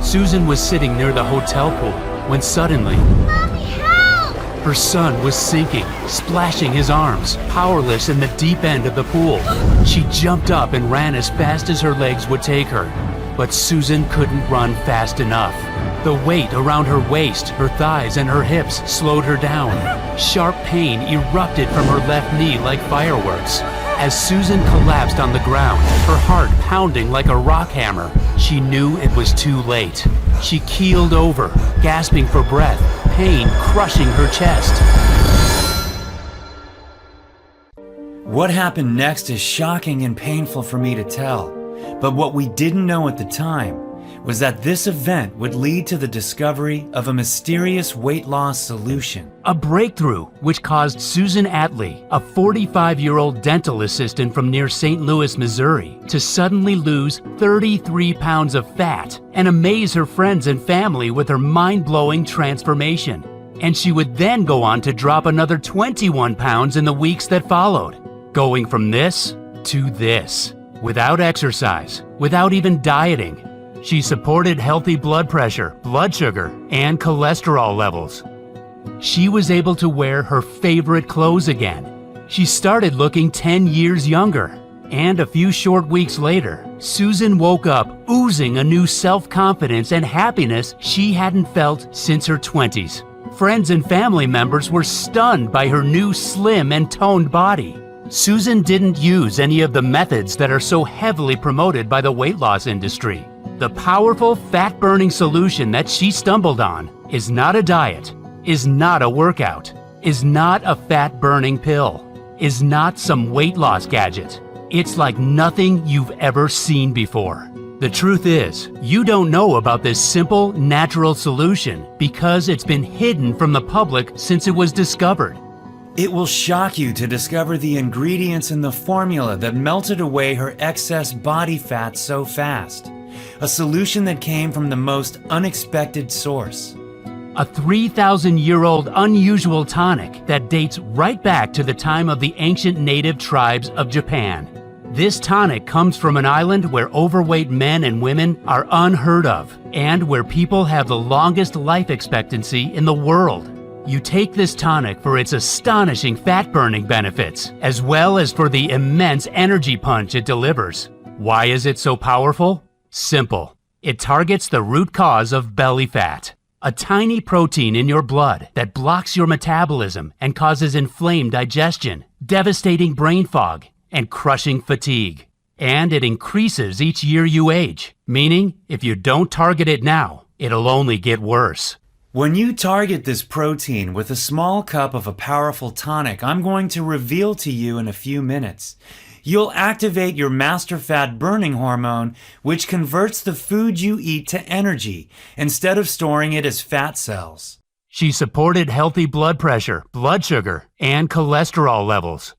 Susan was sitting near the hotel pool when suddenly, Mommy, help! her son was sinking, splashing his arms, powerless in the deep end of the pool. She jumped up and ran as fast as her legs would take her. But Susan couldn't run fast enough. The weight around her waist, her thighs, and her hips slowed her down. Sharp pain erupted from her left knee like fireworks. As Susan collapsed on the ground, her heart pounding like a rock hammer, she knew it was too late. She keeled over, gasping for breath, pain crushing her chest. What happened next is shocking and painful for me to tell, but what we didn't know at the time was that this event would lead to the discovery of a mysterious weight loss solution. A breakthrough which caused Susan Atlee, a 45-year-old dental assistant from near St. Louis, Missouri, to suddenly lose 33 pounds of fat and amaze her friends and family with her mind-blowing transformation. And she would then go on to drop another 21 pounds in the weeks that followed, going from this to this, without exercise, without even dieting. She supported healthy blood pressure, blood sugar, and cholesterol levels. She was able to wear her favorite clothes again. She started looking 10 years younger. And a few short weeks later, Susan woke up oozing a new self-confidence and happiness she hadn't felt since her 20s. Friends and family members were stunned by her new slim and toned body. Susan didn't use any of the methods that are so heavily promoted by the weight loss industry. The powerful fat-burning solution that she stumbled on is not a diet, is not a workout, is not a fat-burning pill, is not some weight loss gadget. It's like nothing you've ever seen before. The truth is, you don't know about this simple, natural solution because it's been hidden from the public since it was discovered. It will shock you to discover the ingredients in the formula that melted away her excess body fat so fast. A solution that came from the most unexpected source. A 3,000-year-old unusual tonic that dates right back to the time of the ancient native tribes of Japan. This tonic comes from an island where overweight men and women are unheard of, and where people have the longest life expectancy in the world. You take this tonic for its astonishing fat-burning benefits, as well as for the immense energy punch it delivers. Why is it so powerful? Simple. It targets the root cause of belly fat, a tiny protein in your blood that blocks your metabolism and causes inflamed digestion, devastating brain fog, and crushing fatigue. And it increases each year you age, meaning if you don't target it now, it'll only get worse. When you target this protein with a small cup of a powerful tonic I'm going to reveal to you in a few minutes, you'll activate your master fat burning hormone, which converts the food you eat to energy instead of storing it as fat cells. She supported healthy blood pressure, blood sugar, and cholesterol levels.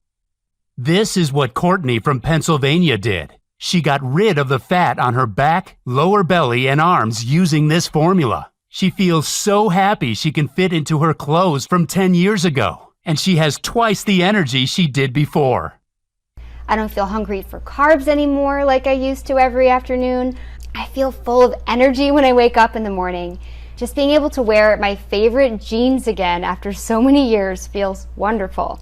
This is what Courtney from Pennsylvania did. She got rid of the fat on her back, lower belly, and arms using this formula. She feels so happy she can fit into her clothes from 10 years ago, and she has twice the energy she did before. I don't feel hungry for carbs anymore like I used to every afternoon. I feel full of energy when I wake up in the morning. Just being able to wear my favorite jeans again after so many years feels wonderful.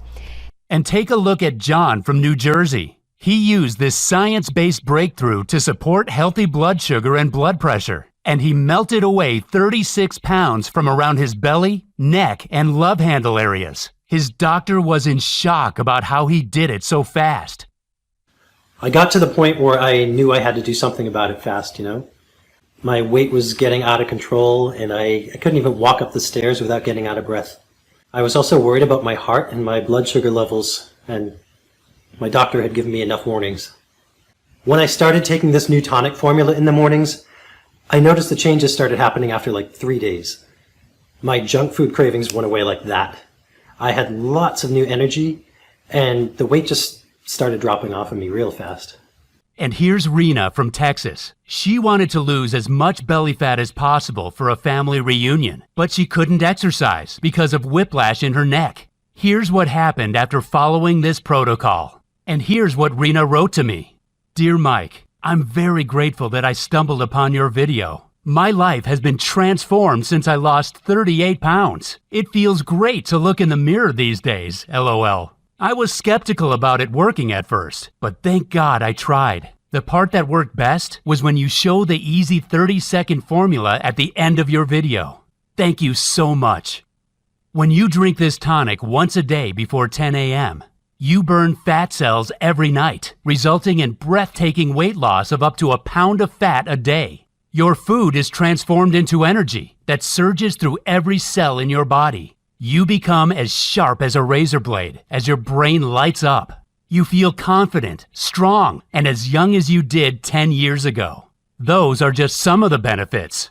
And take a look at John from New Jersey. He used this science-based breakthrough to support healthy blood sugar and blood pressure, and he melted away 36 pounds from around his belly, neck, and love handle areas. His doctor was in shock about how he did it so fast. I got to the point where I knew I had to do something about it fast, My weight was getting out of control, and I couldn't even walk up the stairs without getting out of breath. I was also worried about my heart and my blood sugar levels, and my doctor had given me enough warnings. When I started taking this new tonic formula in the mornings, I noticed the changes started happening after like 3 days. My junk food cravings went away like that. I had lots of new energy, and the weight just started dropping off of me real fast. And here's Rena from Texas. She wanted to lose as much belly fat as possible for a family reunion, but she couldn't exercise because of whiplash in her neck. Here's what happened after following this protocol. And here's what Rena wrote to me. Dear Mike, I'm very grateful that I stumbled upon your video. My life has been transformed since I lost 38 pounds. It feels great to look in the mirror these days, LOL. I was skeptical about it working at first, but thank God I tried. The part that worked best was when you show the easy 30-second formula at the end of your video. Thank you so much. When you drink this tonic once a day before 10 a.m., you burn fat cells every night, resulting in breathtaking weight loss of up to a pound of fat a day. Your food is transformed into energy that surges through every cell in your body. You become as sharp as a razor blade as your brain lights up. You feel confident, strong, and as young as you did 10 years ago. Those are just some of the benefits.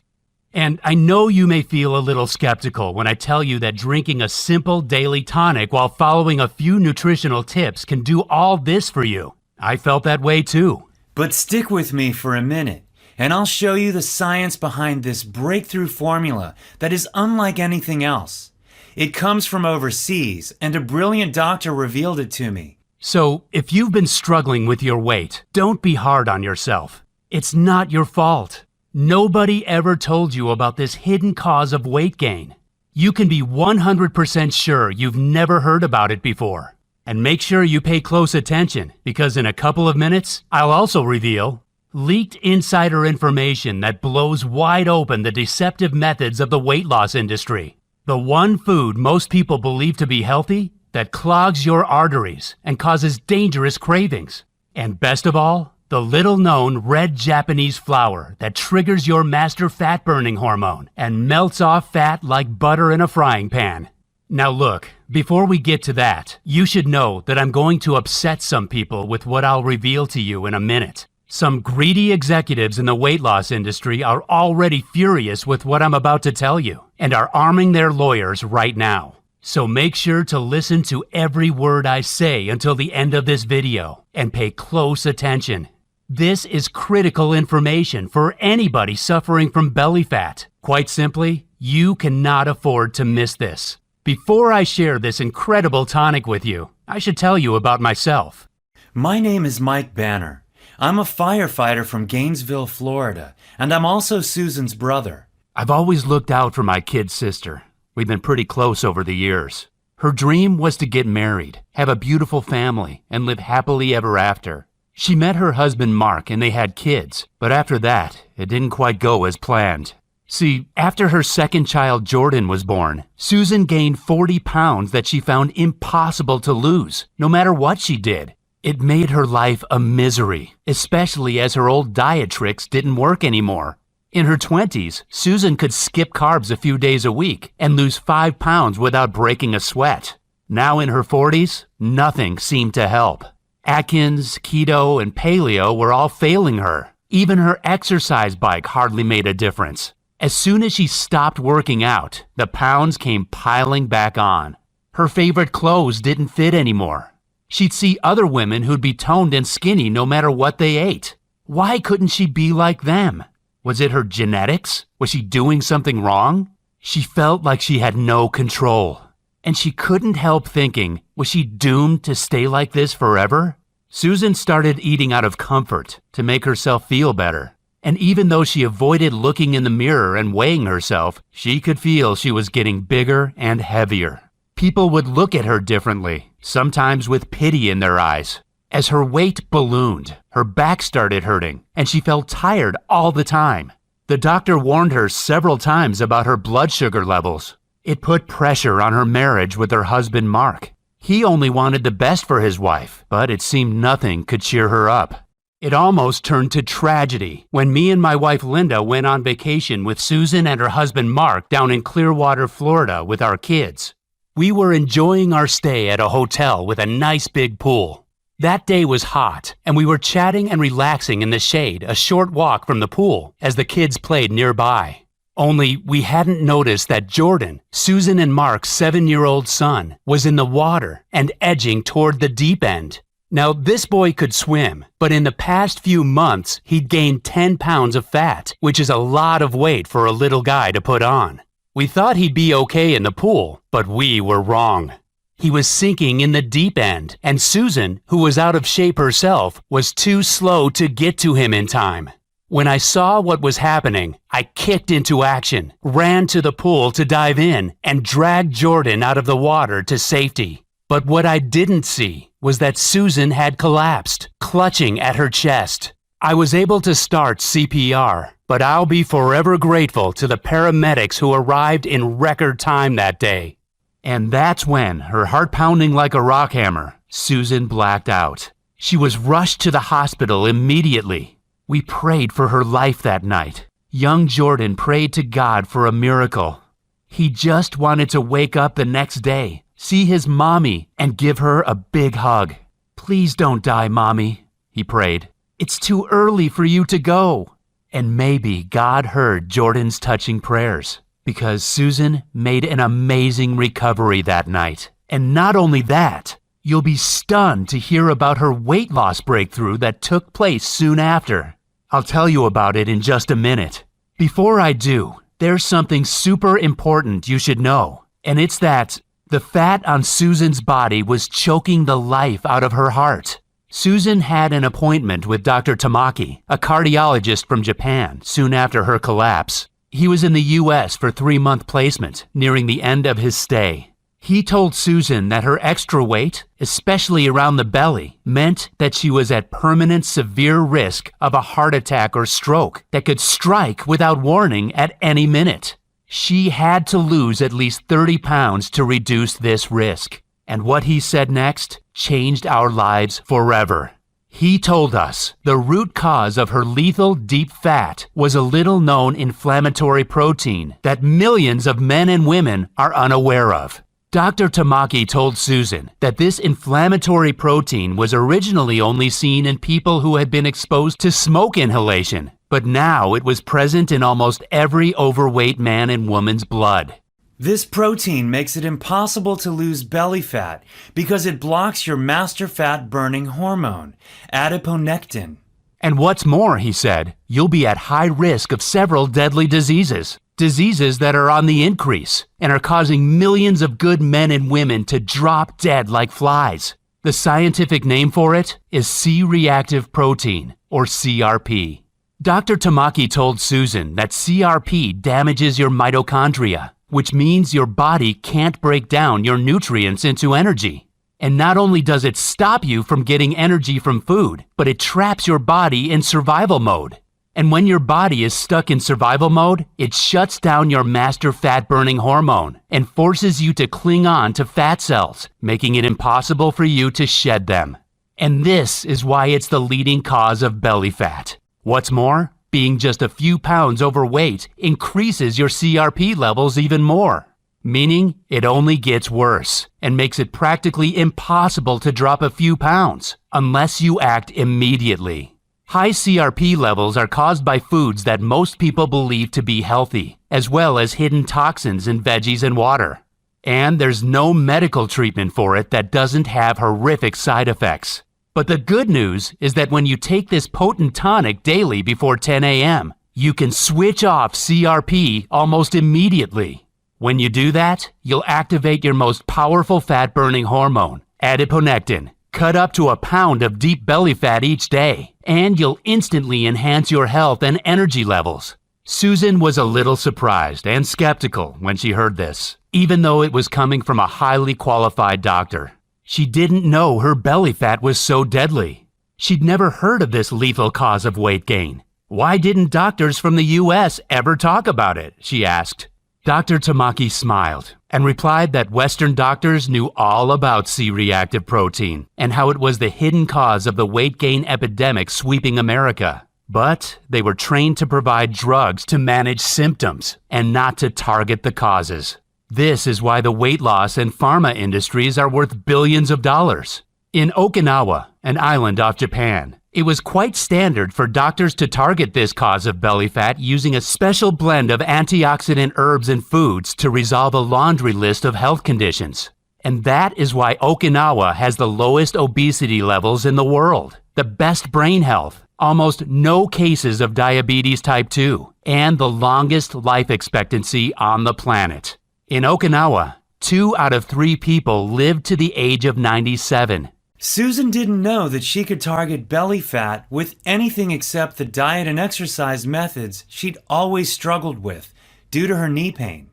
And I know you may feel a little skeptical when I tell you that drinking a simple daily tonic while following a few nutritional tips can do all this for you. I felt that way too. But stick with me for a minute, and I'll show you the science behind this breakthrough formula that is unlike anything else. It comes from overseas, and a brilliant doctor revealed it to me. So, if you've been struggling with your weight, don't be hard on yourself. It's not your fault. Nobody ever told you about this hidden cause of weight gain. You can be 100% sure you've never heard about it before. And make sure you pay close attention, because in a couple of minutes, I'll also reveal leaked insider information that blows wide open the deceptive methods of the weight loss industry. The one food most people believe to be healthy that clogs your arteries and causes dangerous cravings. And best of all, the little-known red Japanese flour that triggers your master fat-burning hormone and melts off fat like butter in a frying pan. Now look, before we get to that, you should know that I'm going to upset some people with what I'll reveal to you in a minute. Some greedy executives in the weight loss industry are already furious with what I'm about to tell you and are arming their lawyers right now. So make sure to listen to every word I say until the end of this video and pay close attention. This is critical information for anybody suffering from belly fat. Quite simply, you cannot afford to miss this. Before I share this incredible tonic with you, I should tell you about myself. My name is Mike Banner. I'm a firefighter from Gainesville, Florida, and I'm also Susan's brother. I've always looked out for my kid sister. We've been pretty close over the years. Her dream was to get married, have a beautiful family, and live happily ever after. She met her husband Mark and they had kids, but after that, it didn't quite go as planned. See, after her second child Jordan was born, Susan gained 40 pounds that she found impossible to lose, no matter what she did. It made her life a misery, especially as her old diet tricks didn't work anymore. In her 20s, Susan could skip carbs a few days a week and lose 5 pounds without breaking a sweat. Now in her 40s, nothing seemed to help. Atkins, keto, and paleo were all failing her. Even her exercise bike hardly made a difference. As soon as she stopped working out, the pounds came piling back on. Her favorite clothes didn't fit anymore. She'd see other women who'd be toned and skinny no matter what they ate. Why couldn't she be like them? Was it her genetics? Was she doing something wrong? She felt like she had no control. And she couldn't help thinking, was she doomed to stay like this forever? Susan started eating out of comfort to make herself feel better. And even though she avoided looking in the mirror and weighing herself, she could feel she was getting bigger and heavier. People would look at her differently, sometimes with pity in their eyes. As her weight ballooned, her back started hurting, and she felt tired all the time. The doctor warned her several times about her blood sugar levels. It put pressure on her marriage with her husband Mark. He only wanted the best for his wife, but it seemed nothing could cheer her up. It almost turned to tragedy when me and my wife Linda went on vacation with Susan and her husband Mark down in Clearwater, Florida with our kids. We were enjoying our stay at a hotel with a nice big pool. That day was hot, and we were chatting and relaxing in the shade a short walk from the pool as the kids played nearby. Only we hadn't noticed that Jordan, Susan and Mark's 7-year-old son, was in the water and edging toward the deep end. Now, this boy could swim, but in the past few months, he'd gained 10 pounds of fat, which is a lot of weight for a little guy to put on. We thought he'd be okay in the pool, but we were wrong. He was sinking in the deep end, and Susan, who was out of shape herself, was too slow to get to him in time. When I saw what was happening, I kicked into action, ran to the pool to dive in, and dragged Jordan out of the water to safety. But what I didn't see was that Susan had collapsed, clutching at her chest. I was able to start CPR, but I'll be forever grateful to the paramedics who arrived in record time that day. And that's when, her heart pounding like a rock hammer, Susan blacked out. She was rushed to the hospital immediately. We prayed for her life that night. Young Jordan prayed to God for a miracle. He just wanted to wake up the next day, see his mommy, and give her a big hug. "Please don't die, Mommy," he prayed. "It's too early for you to go." And maybe God heard Jordan's touching prayers, because Susan made an amazing recovery that night. And not only that, you'll be stunned to hear about her weight loss breakthrough that took place soon after. I'll tell you about it in just a minute. Before I do, there's something super important you should know, and it's that the fat on Susan's body was choking the life out of her heart. Susan had an appointment with Dr. Tamaki, a cardiologist from Japan, soon after her collapse. He was in the U.S. for 3-month placement, nearing the end of his stay. He told Susan that her extra weight, especially around the belly, meant that she was at permanent severe risk of a heart attack or stroke that could strike without warning at any minute. She had to lose at least 30 pounds to reduce this risk. And what he said next changed our lives forever. He told us the root cause of her lethal deep fat was a little-known inflammatory protein that millions of men and women are unaware of. Dr. Tamaki told Susan that this inflammatory protein was originally only seen in people who had been exposed to smoke inhalation, but now it was present in almost every overweight man and woman's blood. This protein makes it impossible to lose belly fat because it blocks your master fat burning hormone, adiponectin. And what's more, he said, you'll be at high risk of several deadly diseases. Diseases that are on the increase and are causing millions of good men and women to drop dead like flies. The scientific name for it is C-Reactive protein, or CRP. Dr. Tamaki told Susan that CRP damages your mitochondria, which means your body can't break down your nutrients into energy. And not only does it stop you from getting energy from food, but it traps your body in survival mode. And when your body is stuck in survival mode, it shuts down your master fat-burning hormone and forces you to cling on to fat cells, making it impossible for you to shed them. And this is why it's the leading cause of belly fat. What's more, being just a few pounds overweight increases your CRP levels even more, meaning it only gets worse and makes it practically impossible to drop a few pounds unless you act immediately. High CRP levels are caused by foods that most people believe to be healthy, as well as hidden toxins in veggies and water. And there's no medical treatment for it that doesn't have horrific side effects. But the good news is that when you take this potent tonic daily before 10 a.m., you can switch off CRP almost immediately. When you do that, you'll activate your most powerful fat-burning hormone, adiponectin. Cut up to a pound of deep belly fat each day, and you'll instantly enhance your health and energy levels. Susan was a little surprised and skeptical when she heard this, even though it was coming from a highly qualified doctor. She didn't know her belly fat was so deadly. She'd never heard of this lethal cause of weight gain. Why didn't doctors from the U.S. ever talk about it? She asked. Dr. Tamaki smiled and replied that Western doctors knew all about C-reactive protein and how it was the hidden cause of the weight gain epidemic sweeping America. But they were trained to provide drugs to manage symptoms and not to target the causes. This is why the weight loss and pharma industries are worth billions of dollars. In Okinawa, an island off Japan, it was quite standard for doctors to target this cause of belly fat using a special blend of antioxidant herbs and foods to resolve a laundry list of health conditions. And that is why Okinawa has the lowest obesity levels in the world, the best brain health, almost no cases of diabetes type 2, and the longest life expectancy on the planet. In Okinawa, 2 out of 3 people live to the age of 97. Susan didn't know that she could target belly fat with anything except the diet and exercise methods she'd always struggled with due to her knee pain.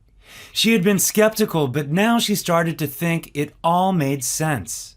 She had been skeptical, but now she started to think it all made sense.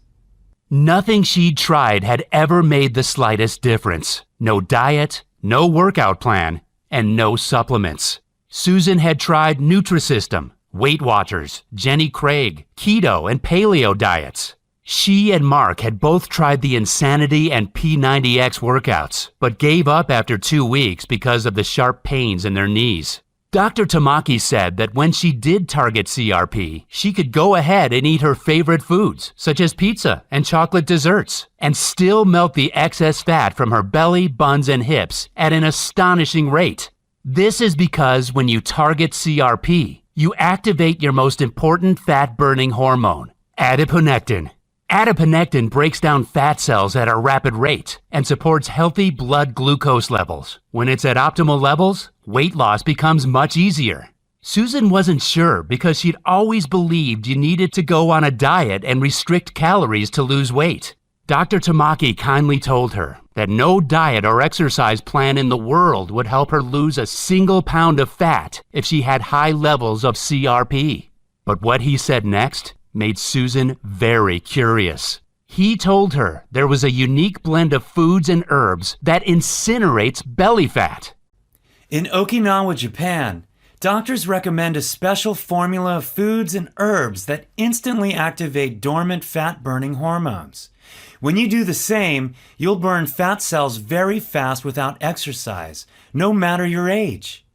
Nothing she'd tried had ever made the slightest difference. No diet, no workout plan, and no supplements. Susan had tried Nutrisystem, Weight Watchers, Jenny Craig, keto, and paleo diets. She and Mark had both tried the Insanity and P90X workouts, but gave up after 2 weeks because of the sharp pains in their knees. Dr. Tamaki said that when she did target CRP, she could go ahead and eat her favorite foods, such as pizza and chocolate desserts, and still melt the excess fat from her belly, buns, and hips at an astonishing rate. This is because when you target CRP, you activate your most important fat-burning hormone, adiponectin. Adiponectin breaks down fat cells at a rapid rate and supports healthy blood glucose levels. When it's at optimal levels, weight loss becomes much easier. Susan wasn't sure because she'd always believed you needed to go on a diet and restrict calories to lose weight. Dr. Tamaki kindly told her that no diet or exercise plan in the world would help her lose a single pound of fat if she had high levels of CRP. But what he said next made Susan very curious. He told her there was a unique blend of foods and herbs that incinerates belly fat. In Okinawa, Japan, doctors recommend a special formula of foods and herbs that instantly activate dormant fat-burning hormones. When you do the same, you'll burn fat cells very fast without exercise, no matter your age.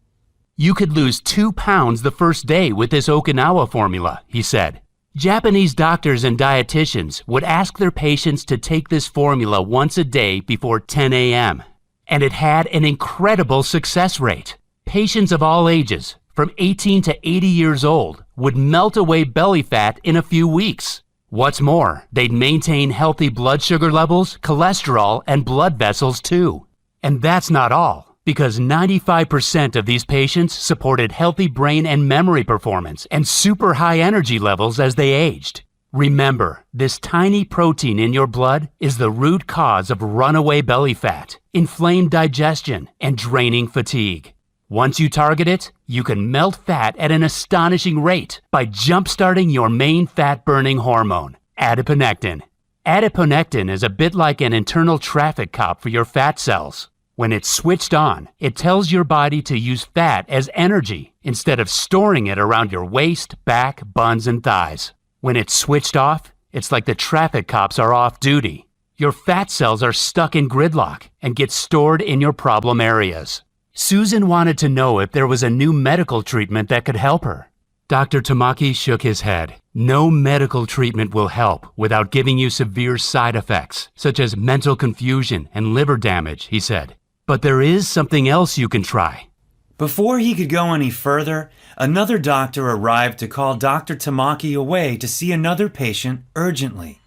You could lose 2 pounds the first day with this Okinawa formula, he said. Japanese doctors and dietitians would ask their patients to take this formula once a day before 10 a.m., and it had an incredible success rate. Patients of all ages, from 18 to 80 years old, would melt away belly fat in a few weeks. What's more, they'd maintain healthy blood sugar levels, cholesterol, and blood vessels too. And that's not all, because 95% of these patients supported healthy brain and memory performance and super high energy levels as they aged. Remember, this tiny protein in your blood is the root cause of runaway belly fat, inflamed digestion, and draining fatigue. Once you target it, you can melt fat at an astonishing rate by jump-starting your main fat-burning hormone, adiponectin. Adiponectin is a bit like an internal traffic cop for your fat cells. When it's switched on, it tells your body to use fat as energy instead of storing it around your waist, back, buns, and thighs. When it's switched off, it's like the traffic cops are off duty. Your fat cells are stuck in gridlock and get stored in your problem areas. Susan wanted to know if there was a new medical treatment that could help her. Dr. Tamaki shook his head. No medical treatment will help without giving you severe side effects, such as mental confusion and liver damage, he said. But there is something else you can try. Before he could go any further, another doctor arrived to call Dr. Tamaki away to see another patient urgently.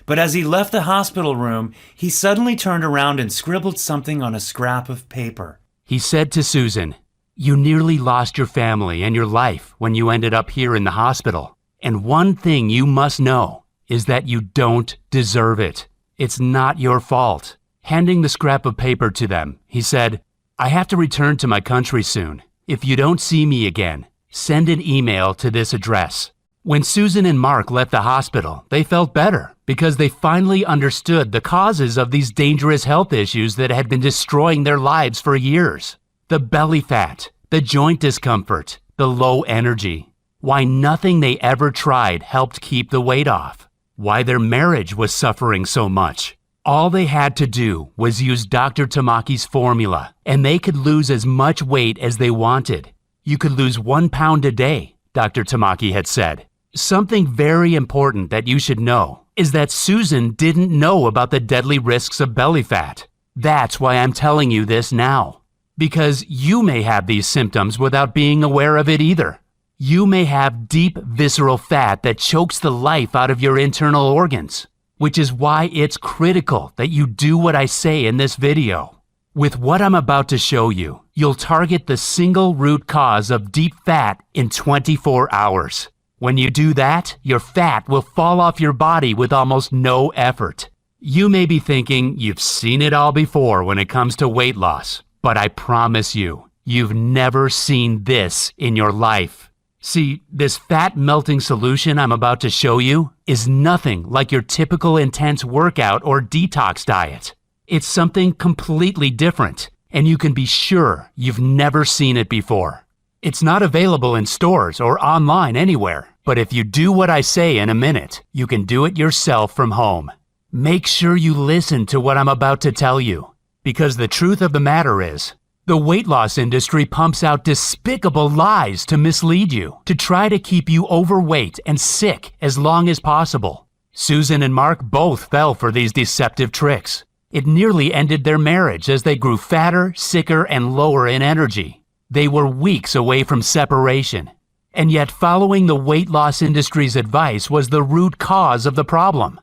But as he left the hospital room, he suddenly turned around and scribbled something on a scrap of paper. He said to Susan, "You nearly lost your family and your life when you ended up here in the hospital. And one thing you must know is that you don't deserve it. It's not your fault." Handing the scrap of paper to them, he said, "I have to return to my country soon. If you don't see me again, send an email to this address." When Susan and Mark left the hospital, they felt better because they finally understood the causes of these dangerous health issues that had been destroying their lives for years. The belly fat, the joint discomfort, the low energy. Why nothing they ever tried helped keep the weight off. Why their marriage was suffering so much. All they had to do was use Dr. Tamaki's formula, and they could lose as much weight as they wanted. You could lose 1 pound a day, Dr. Tamaki had said. Something very important that you should know is that Susan didn't know about the deadly risks of belly fat. That's why I'm telling you this now. Because you may have these symptoms without being aware of it either. You may have deep visceral fat that chokes the life out of your internal organs, which is why it's critical that you do what I say in this video. With what I'm about to show you, you'll target the single root cause of deep fat in 24 hours. When you do that, your fat will fall off your body with almost no effort. You may be thinking you've seen it all before when it comes to weight loss, but I promise you, you've never seen this in your life. See, this fat melting solution I'm about to show you is nothing like your typical intense workout or detox diet. It's something completely different, and you can be sure you've never seen it before. It's not available in stores or online anywhere, but if you do what I say in a minute, you can do it yourself from home. Make sure you listen to what I'm about to tell you, because the truth of the matter is, the weight loss industry pumps out despicable lies to mislead you, to try to keep you overweight and sick as long as possible. Susan and Mark both fell for these deceptive tricks. It nearly ended their marriage as they grew fatter, sicker, and lower in energy. They were weeks away from separation. And yet following the weight loss industry's advice was the root cause of the problem.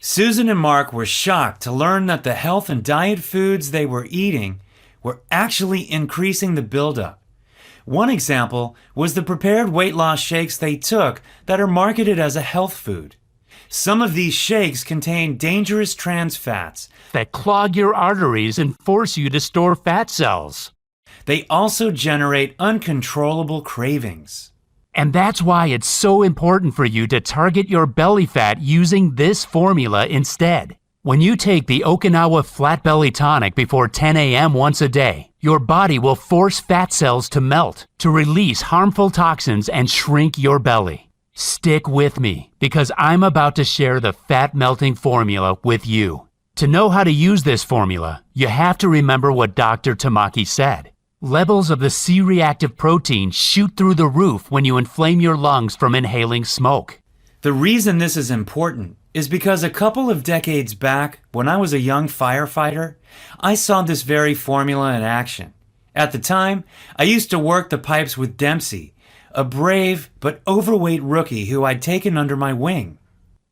Susan and Mark were shocked to learn that the health and diet foods they were eating were actually increasing the buildup. One example was the prepared weight loss shakes they took that are marketed as a health food. Some of these shakes contain dangerous trans fats that clog your arteries and force you to store fat cells. They also generate uncontrollable cravings. And that's why it's so important for you to target your belly fat using this formula instead. When you take the Okinawa Flat Belly Tonic before 10 a.m. once a day, your body will force fat cells to melt, to release harmful toxins and shrink your belly. Stick with me, because I'm about to share the fat melting formula with you. To know how to use this formula, you have to remember what Dr. Tamaki said. Levels of the C-Reactive protein shoot through the roof when you inflame your lungs from inhaling smoke. The reason this is important is because a couple of decades back, when I was a young firefighter, I saw this very formula in action. At the time, I used to work the pipes with Dempsey, a brave but overweight rookie who I'd taken under my wing.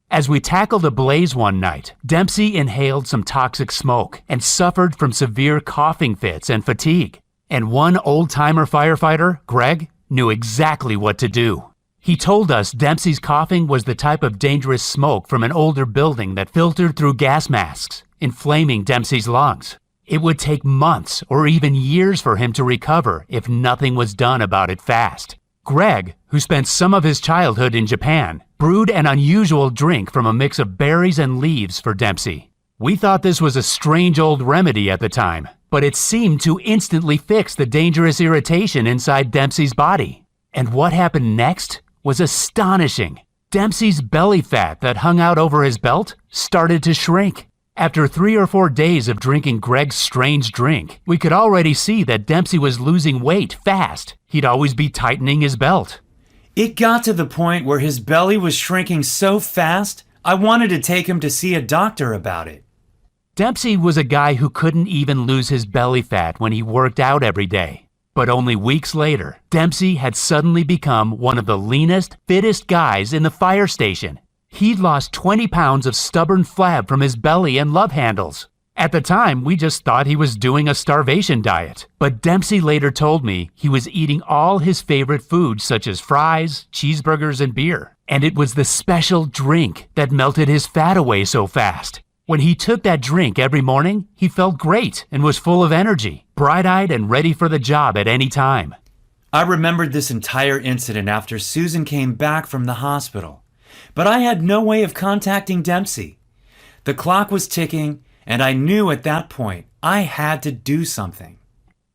As we tackled a blaze one night, Dempsey inhaled some toxic smoke and suffered from severe coughing fits and fatigue. And one old-timer firefighter, Greg, knew exactly what to do. He told us Dempsey's coughing was the type of dangerous smoke from an older building that filtered through gas masks, inflaming Dempsey's lungs. It would take months or even years for him to recover if nothing was done about it fast. Greg, who spent some of his childhood in Japan, brewed an unusual drink from a mix of berries and leaves for Dempsey. We thought this was a strange old remedy at the time, but it seemed to instantly fix the dangerous irritation inside Dempsey's body. And what happened next was astonishing. Dempsey's belly fat that hung out over his belt started to shrink. After 3 or 4 days of drinking Greg's strange drink, we could already see that Dempsey was losing weight fast. He'd always be tightening his belt. It got to the point where his belly was shrinking so fast, I wanted to take him to see a doctor about it. Dempsey was a guy who couldn't even lose his belly fat when he worked out every day. But only weeks later, Dempsey had suddenly become one of the leanest, fittest guys in the fire station. He'd lost 20 pounds of stubborn flab from his belly and love handles. At the time, we just thought he was doing a starvation diet. But Dempsey later told me he was eating all his favorite foods such as fries, cheeseburgers, and beer. And it was the special drink that melted his fat away so fast. When he took that drink every morning, he felt great and was full of energy, bright-eyed and ready for the job at any time. I remembered this entire incident after Susan came back from the hospital, but I had no way of contacting Dempsey. The clock was ticking, and I knew at that point I had to do something.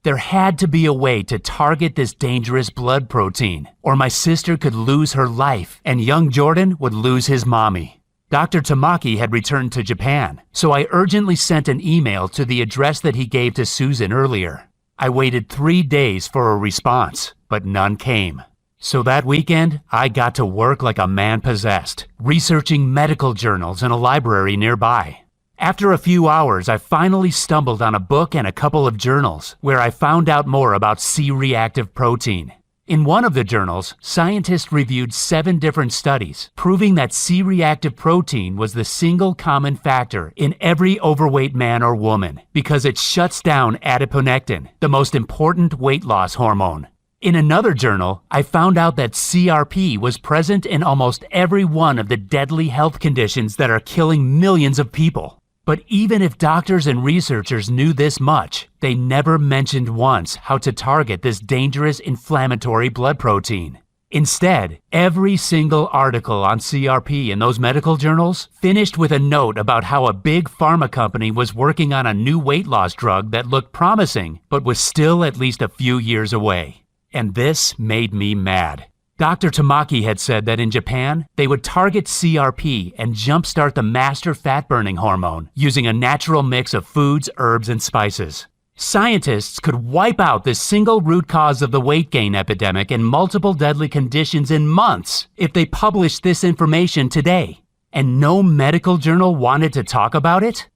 There had to be a way to target this dangerous blood protein, or my sister could lose her life and young Jordan would lose his mommy. Dr. Tamaki had returned to Japan, so I urgently sent an email to the address that he gave to Susan earlier. I waited 3 days for a response, but none came. So that weekend, I got to work like a man possessed, researching medical journals in a library nearby. After a few hours, I finally stumbled on a book and a couple of journals where I found out more about C-Reactive protein. In one of the journals, scientists reviewed 7 different studies, proving that C-reactive protein was the single common factor in every overweight man or woman because it shuts down adiponectin, the most important weight loss hormone. In another journal, I found out that CRP was present in almost every one of the deadly health conditions that are killing millions of people. But even if doctors and researchers knew this much, they never mentioned once how to target this dangerous inflammatory blood protein. Instead, every single article on CRP in those medical journals finished with a note about how a big pharma company was working on a new weight loss drug that looked promising, but was still at least a few years away. And this made me mad. Dr. Tamaki had said that in Japan, they would target CRP and jumpstart the master fat-burning hormone using a natural mix of foods, herbs, and spices. Scientists could wipe out the single root cause of the weight gain epidemic and multiple deadly conditions in months if they published this information today. And no medical journal wanted to talk about it?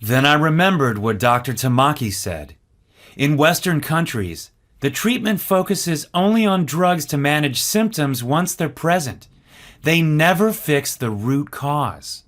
Then I remembered what Dr. Tamaki said. In Western countries, the treatment focuses only on drugs to manage symptoms once they're present. They never fix the root cause.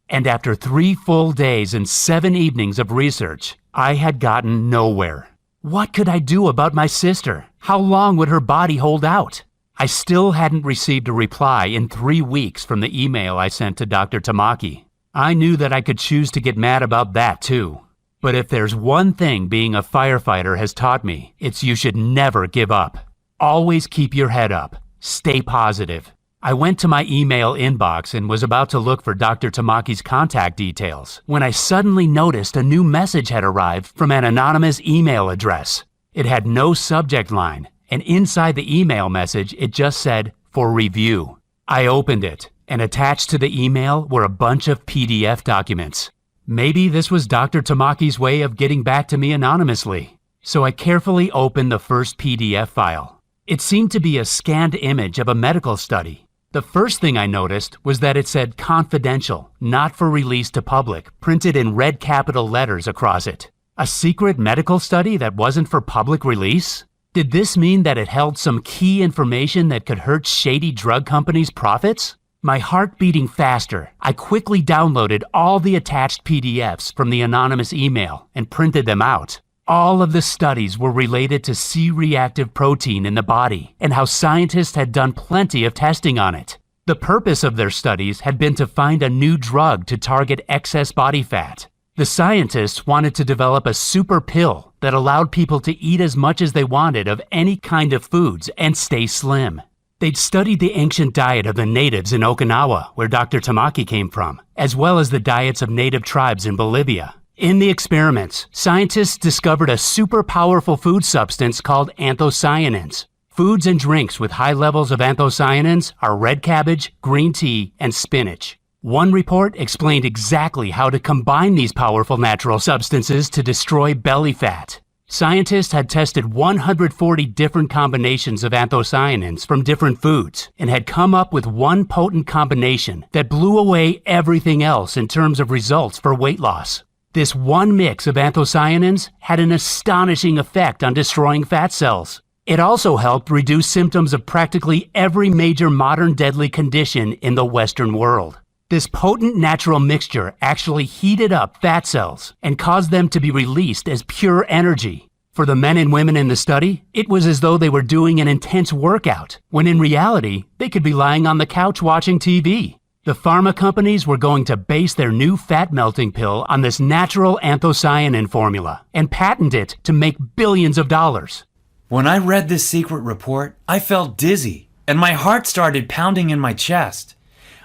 And after 3 full days and 7 evenings of research, I had gotten nowhere. What could I do about my sister? How long would her body hold out? I still hadn't received a reply in 3 weeks from the email I sent to Dr. Tamaki. I knew that I could choose to get mad about that too. But if there's one thing being a firefighter has taught me, it's you should never give up. Always keep your head up. Stay positive. I went to my email inbox and was about to look for Dr. Tamaki's contact details when I suddenly noticed a new message had arrived from an anonymous email address. It had no subject line, and inside the email message it just said, "For review." I opened it, and attached to the email were a bunch of PDF documents. Maybe this was Dr. Tamaki's way of getting back to me anonymously. So I carefully opened the first PDF file. It seemed to be a scanned image of a medical study. The first thing I noticed was that it said confidential, not for release to public, printed in red capital letters across it. A secret medical study that wasn't for public release? Did this mean that it held some key information that could hurt shady drug companies' profits? My heart beating faster, I quickly downloaded all the attached PDFs from the anonymous email and printed them out. All of the studies were related to C-Reactive protein in the body and how scientists had done plenty of testing on it. The purpose of their studies had been to find a new drug to target excess body fat. The scientists wanted to develop a super pill that allowed people to eat as much as they wanted of any kind of foods and stay slim. They'd studied the ancient diet of the natives in Okinawa, where Dr. Tamaki came from, as well as the diets of native tribes in Bolivia. In the experiments, scientists discovered a super powerful food substance called anthocyanins. Foods and drinks with high levels of anthocyanins are red cabbage, green tea, and spinach. One report explained exactly how to combine these powerful natural substances to destroy belly fat. Scientists had tested 140 different combinations of anthocyanins from different foods and had come up with one potent combination that blew away everything else in terms of results for weight loss. This one mix of anthocyanins had an astonishing effect on destroying fat cells. It also helped reduce symptoms of practically every major modern deadly condition in the Western world. This potent natural mixture actually heated up fat cells and caused them to be released as pure energy. For the men and women in the study, it was as though they were doing an intense workout, when in reality, they could be lying on the couch watching TV. The pharma companies were going to base their new fat-melting pill on this natural anthocyanin formula and patent it to make billions of dollars. When I read this secret report, I felt dizzy, and my heart started pounding in my chest.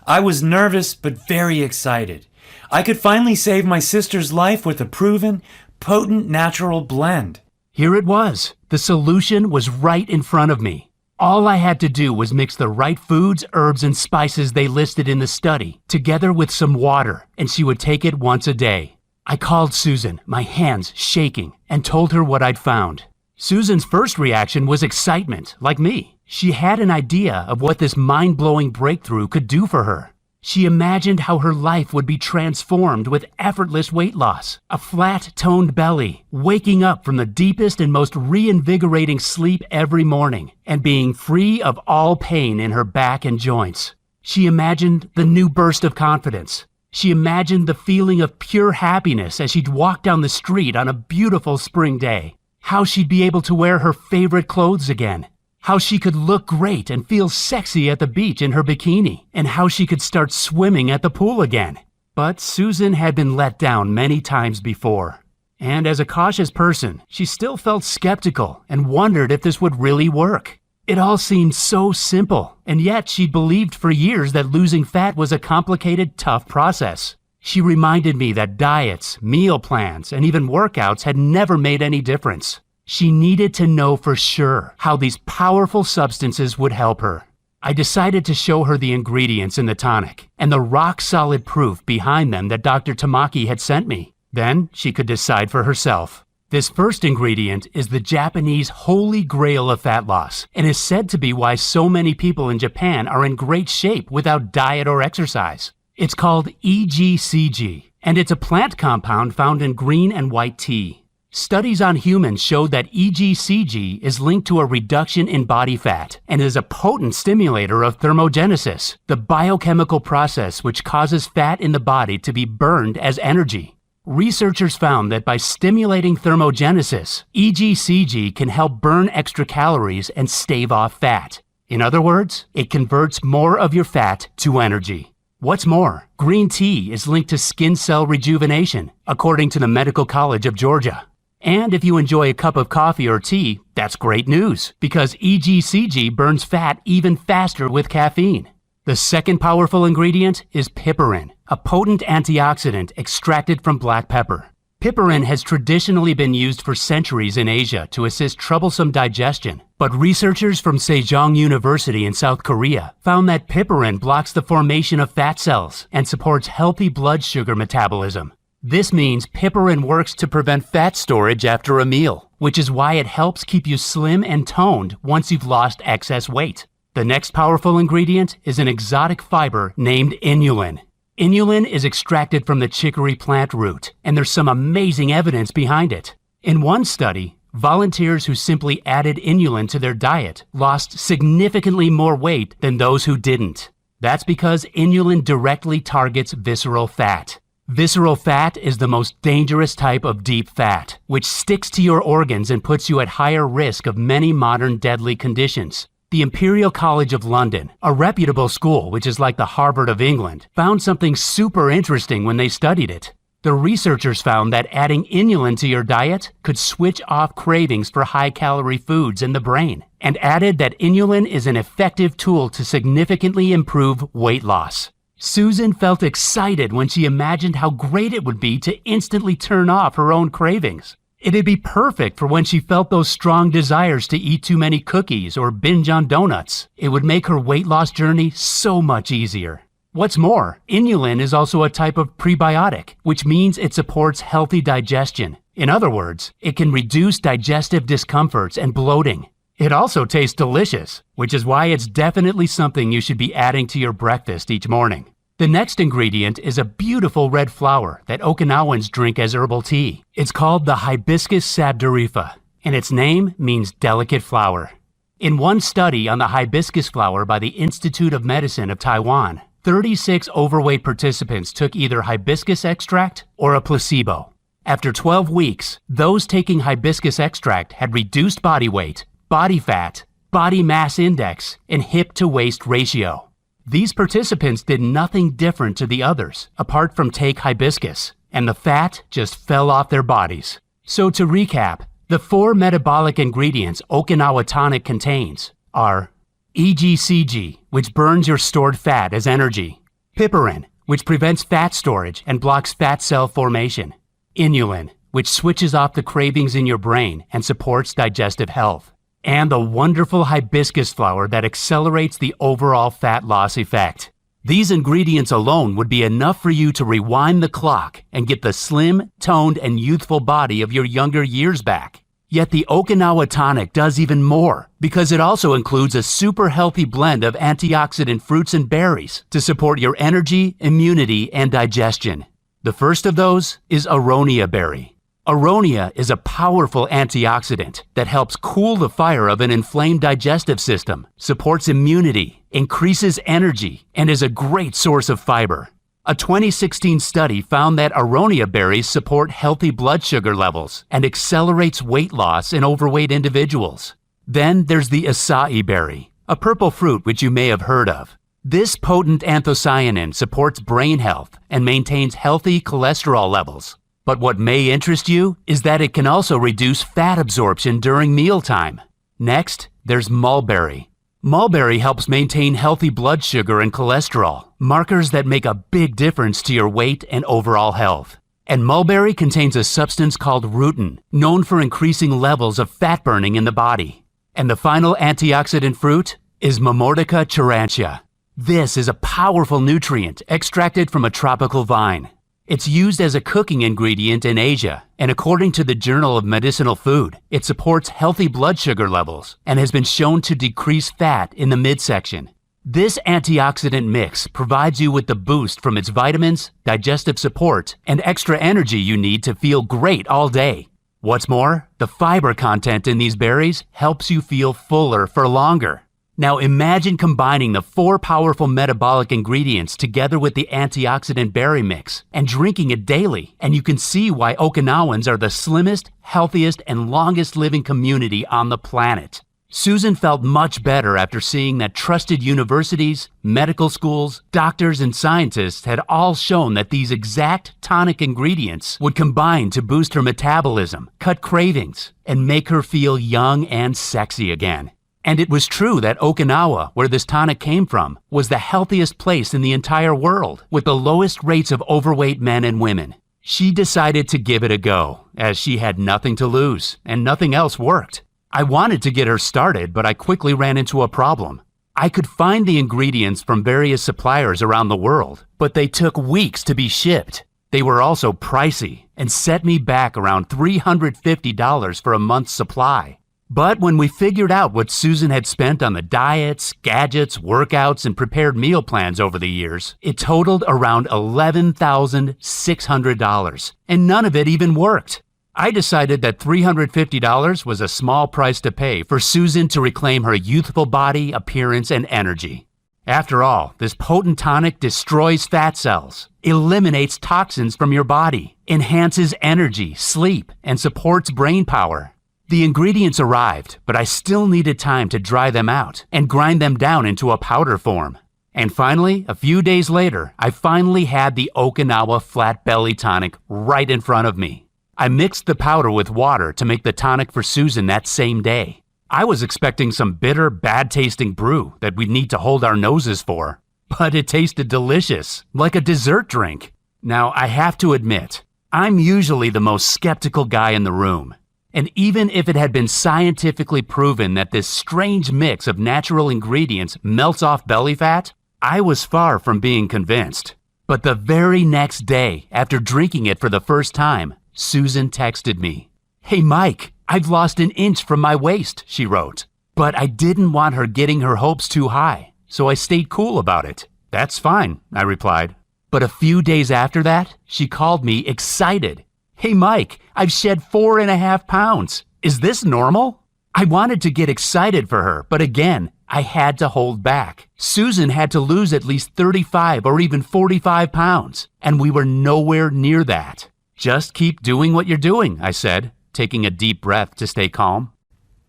I was nervous but very excited. I could finally save my sister's life with a proven, potent natural blend. Here it was. The solution was right in front of me. All I had to do was mix the right foods, herbs, and spices they listed in the study together with some water, and she would take it once a day. I called Susan, my hands shaking, and told her what I'd found. Susan's first reaction was excitement, like me. She had an idea of what this mind-blowing breakthrough could do for her. She imagined how her life would be transformed with effortless weight loss, a flat-toned belly, waking up from the deepest and most reinvigorating sleep every morning, and being free of all pain in her back and joints. She imagined the new burst of confidence. She imagined the feeling of pure happiness as she'd walk down the street on a beautiful spring day. How she'd be able to wear her favorite clothes again. How she could look great and feel sexy at the beach in her bikini. And how she could start swimming at the pool again. But Susan had been let down many times before. And as a cautious person, she still felt skeptical and wondered if this would really work. It all seemed so simple, and yet she'd believed for years that losing fat was a complicated, tough process. She reminded me that diets, meal plans, and even workouts had never made any difference. She needed to know for sure how these powerful substances would help her. I decided to show her the ingredients in the tonic and the rock-solid proof behind them that Dr. Tamaki had sent me. Then she could decide for herself. This first ingredient is the Japanese holy grail of fat loss and is said to be why so many people in Japan are in great shape without diet or exercise. It's called EGCG, and it's a plant compound found in green and white tea. Studies on humans showed that EGCG is linked to a reduction in body fat and is a potent stimulator of thermogenesis, the biochemical process which causes fat in the body to be burned as energy. Researchers found that by stimulating thermogenesis, EGCG can help burn extra calories and stave off fat. In other words, it converts more of your fat to energy. What's more, green tea is linked to skin cell rejuvenation, according to the Medical College of Georgia. And if you enjoy a cup of coffee or tea, that's great news, because EGCG burns fat even faster with caffeine. The second powerful ingredient is piperine, a potent antioxidant extracted from black pepper. Piperine has traditionally been used for centuries in Asia to assist troublesome digestion, but researchers from Sejong University in South Korea found that piperine blocks the formation of fat cells and supports healthy blood sugar metabolism. This means piperine works to prevent fat storage after a meal, which is why it helps keep you slim and toned once you've lost excess weight. The next powerful ingredient is an exotic fiber named inulin. Inulin is extracted from the chicory plant root, and there's some amazing evidence behind it. In one study, volunteers who simply added inulin to their diet lost significantly more weight than those who didn't. That's because inulin directly targets visceral fat. Visceral fat is the most dangerous type of deep fat, which sticks to your organs and puts you at higher risk of many modern deadly conditions. The Imperial College of London, a reputable school which is like the Harvard of England, found something super interesting when they studied it. The researchers found that adding inulin to your diet could switch off cravings for high-calorie foods in the brain, and added that inulin is an effective tool to significantly improve weight loss. Susan felt excited when she imagined how great it would be to instantly turn off her own cravings. It'd be perfect for when she felt those strong desires to eat too many cookies or binge on donuts. It would make her weight loss journey so much easier. What's more, inulin is also a type of prebiotic, which means it supports healthy digestion. In other words, it can reduce digestive discomforts and bloating. It also tastes delicious, which is why it's definitely something you should be adding to your breakfast each morning. The next ingredient is a beautiful red flower that Okinawans drink as herbal tea. It's called the Hibiscus sabdurifa, and its name means delicate flower. In one study on the hibiscus flower by the Institute of Medicine of Taiwan, 36 overweight participants took either hibiscus extract or a placebo. After 12 weeks, those taking hibiscus extract had reduced body weight, body fat, body mass index, and hip-to-waist ratio. These participants did nothing different to the others, apart from take hibiscus, and the fat just fell off their bodies. So to recap, the 4 metabolic ingredients Okinawa Tonic contains are EGCG, which burns your stored fat as energy, piperine, which prevents fat storage and blocks fat cell formation, inulin, which switches off the cravings in your brain and supports digestive health, and the wonderful hibiscus flower that accelerates the overall fat loss effect. These ingredients alone would be enough for you to rewind the clock and get the slim, toned, and youthful body of your younger years back. Yet the Okinawa Tonic does even more, because it also includes a super healthy blend of antioxidant fruits and berries to support your energy, immunity, and digestion. The first of those is aronia berry. Aronia is a powerful antioxidant that helps cool the fire of an inflamed digestive system, supports immunity, increases energy, and is a great source of fiber. A 2016 study found that aronia berries support healthy blood sugar levels and accelerates weight loss in overweight individuals. Then there's the acai berry, a purple fruit which you may have heard of. This potent anthocyanin supports brain health and maintains healthy cholesterol levels. But what may interest you is that it can also reduce fat absorption during mealtime. Next, there's mulberry. Mulberry helps maintain healthy blood sugar and cholesterol, markers that make a big difference to your weight and overall health. And mulberry contains a substance called rutin, known for increasing levels of fat burning in the body. And the final antioxidant fruit is Momordica charantia. This is a powerful nutrient extracted from a tropical vine. It's used as a cooking ingredient in Asia, and according to the Journal of Medicinal Food, it supports healthy blood sugar levels and has been shown to decrease fat in the midsection. This antioxidant mix provides you with the boost from its vitamins, digestive support, and extra energy you need to feel great all day. What's more, the fiber content in these berries helps you feel fuller for longer. Now imagine combining the 4 powerful metabolic ingredients together with the antioxidant berry mix and drinking it daily, and you can see why Okinawans are the slimmest, healthiest, and longest living community on the planet. Susan felt much better after seeing that trusted universities, medical schools, doctors, and scientists had all shown that these exact tonic ingredients would combine to boost her metabolism, cut cravings, and make her feel young and sexy again. And it was true that Okinawa, where this tonic came from, was the healthiest place in the entire world, with the lowest rates of overweight men and women. She decided to give it a go, as she had nothing to lose, and nothing else worked. I wanted to get her started, but I quickly ran into a problem. I could find the ingredients from various suppliers around the world, but they took weeks to be shipped. They were also pricey, and set me back around $350 for a month's supply. But when we figured out what Susan had spent on the diets, gadgets, workouts, and prepared meal plans over the years, it totaled around $11,600, and none of it even worked. I decided that $350 was a small price to pay for Susan to reclaim her youthful body, appearance, and energy. After all, this potent tonic destroys fat cells, eliminates toxins from your body, enhances energy, sleep, and supports brain power. The ingredients arrived, but I still needed time to dry them out and grind them down into a powder form. And finally, a few days later, I finally had the Okinawa Flat Belly Tonic right in front of me. I mixed the powder with water to make the tonic for Susan that same day. I was expecting some bitter, bad-tasting brew that we'd need to hold our noses for, but it tasted delicious, like a dessert drink. Now, I have to admit, I'm usually the most skeptical guy in the room. And even if it had been scientifically proven that this strange mix of natural ingredients melts off belly fat, I was far from being convinced. But the very next day, after drinking it for the first time, Susan texted me. "Hey Mike, I've lost an inch from my waist," she wrote. But I didn't want her getting her hopes too high, so I stayed cool about it. "That's fine," I replied. But a few days after that, she called me excited. "Hey Mike, I've shed 4.5 pounds. Is this normal?" I wanted to get excited for her, but again, I had to hold back. Susan had to lose at least 35 or even 45 pounds, and we were nowhere near that. "Just keep doing what you're doing," I said, taking a deep breath to stay calm.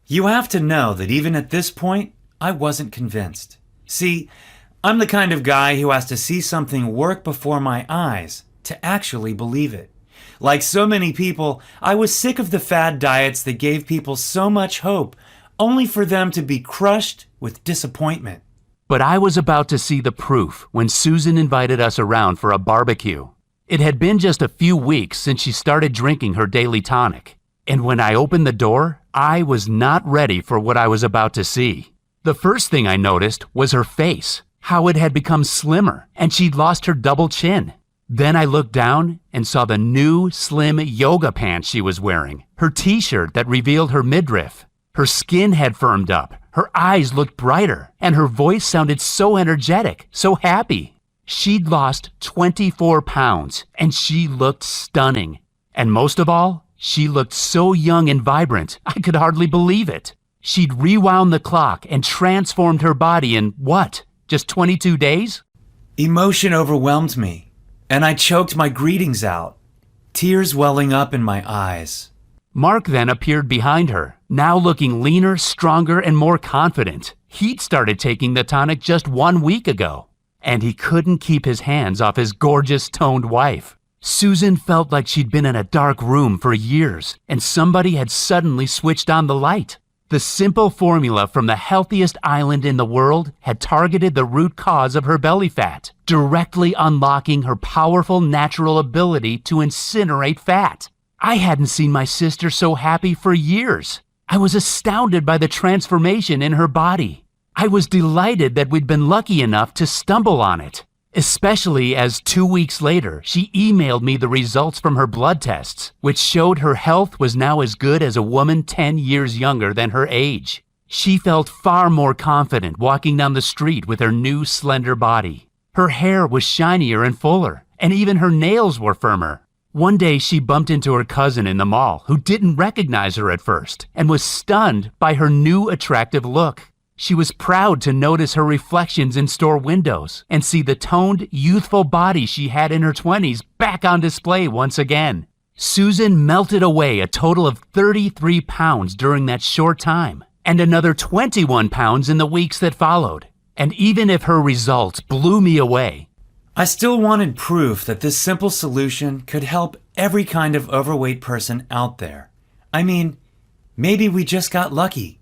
You have to know that even at this point, I wasn't convinced. See, I'm the kind of guy who has to see something work before my eyes to actually believe it. Like so many people, I was sick of the fad diets that gave people so much hope, only for them to be crushed with disappointment. But I was about to see the proof when Susan invited us around for a barbecue. It had been just a few weeks since she started drinking her daily tonic. And when I opened the door, I was not ready for what I was about to see. The first thing I noticed was her face, how it had become slimmer, and she'd lost her double chin. Then I looked down and saw the new, slim yoga pants she was wearing, her t-shirt that revealed her midriff. Her skin had firmed up, her eyes looked brighter, and her voice sounded so energetic, so happy. She'd lost 24 pounds, and she looked stunning. And most of all, she looked so young and vibrant, I could hardly believe it. She'd rewound the clock and transformed her body in, what, just 22 days? Emotion overwhelmed me, and I choked my greetings out, tears welling up in my eyes. Mark then appeared behind her, now looking leaner, stronger, and more confident. He'd started taking the tonic just 1 week ago, and he couldn't keep his hands off his gorgeous, toned wife. Susan felt like she'd been in a dark room for years, and somebody had suddenly switched on the light. The simple formula from the healthiest island in the world had targeted the root cause of her belly fat, directly unlocking her powerful natural ability to incinerate fat. I hadn't seen my sister so happy for years. I was astounded by the transformation in her body. I was delighted that we'd been lucky enough to stumble on it, especially as 2 weeks later, she emailed me the results from her blood tests, which showed her health was now as good as a woman 10 years younger than her age. She felt far more confident walking down the street with her new slender body. Her hair was shinier and fuller, and even her nails were firmer. One day she bumped into her cousin in the mall who didn't recognize her at first and was stunned by her new attractive look. She was proud to notice her reflections in store windows and see the toned, youthful body she had in her 20s back on display once again. Susan melted away a total of 33 pounds during that short time, and another 21 pounds in the weeks that followed. And even if her results blew me away, I still wanted proof that this simple solution could help every kind of overweight person out there. I mean, maybe we just got lucky.